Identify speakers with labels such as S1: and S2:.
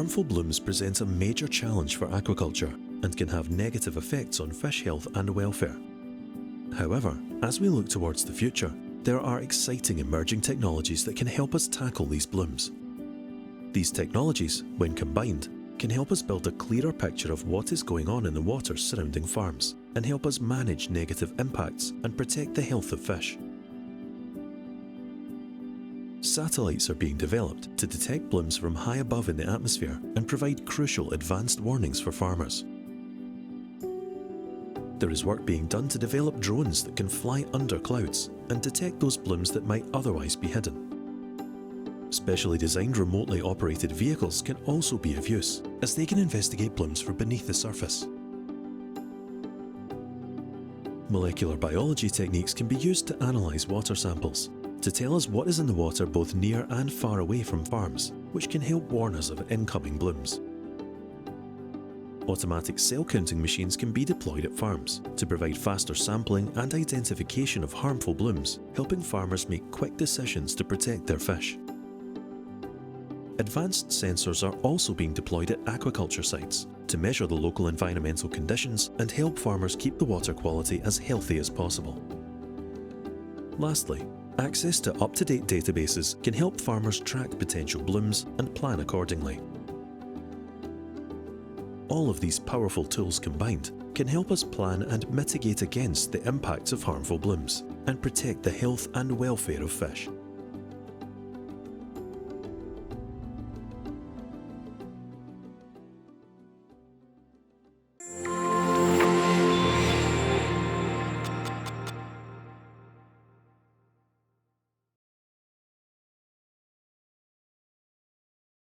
S1: Harmful blooms present a major challenge for aquaculture and can have negative effects on fish health and welfare. However, as we look towards the future, there are exciting emerging technologies that can help us tackle these blooms. These technologies, when combined, can help us build a clearer picture of what is going on in the waters surrounding farms and help us manage negative impacts and protect the health of fish. Satellites are being developed to detect blooms from high above in the atmosphere and provide crucial advanced warnings for farmers. There is work being done to develop drones that can fly under clouds and detect those blooms that might otherwise be hidden. Specially designed remotely operated vehicles can also be of use, as they can investigate blooms from beneath the surface. Molecular biology techniques can be used to analyse water samples, to tell us what is in the water both near and far away from farms, which can help warn us of incoming blooms. Automatic cell counting machines can be deployed at farms to provide faster sampling and identification of harmful blooms, helping farmers make quick decisions to protect their fish. Advanced sensors are also being deployed at aquaculture sites to measure the local environmental conditions and help farmers keep the water quality as healthy as possible. Lastly, access to up-to-date databases can help farmers track potential blooms and plan accordingly. All of these powerful tools combined can help us plan and mitigate against the impacts of harmful blooms and protect the health and welfare of fish.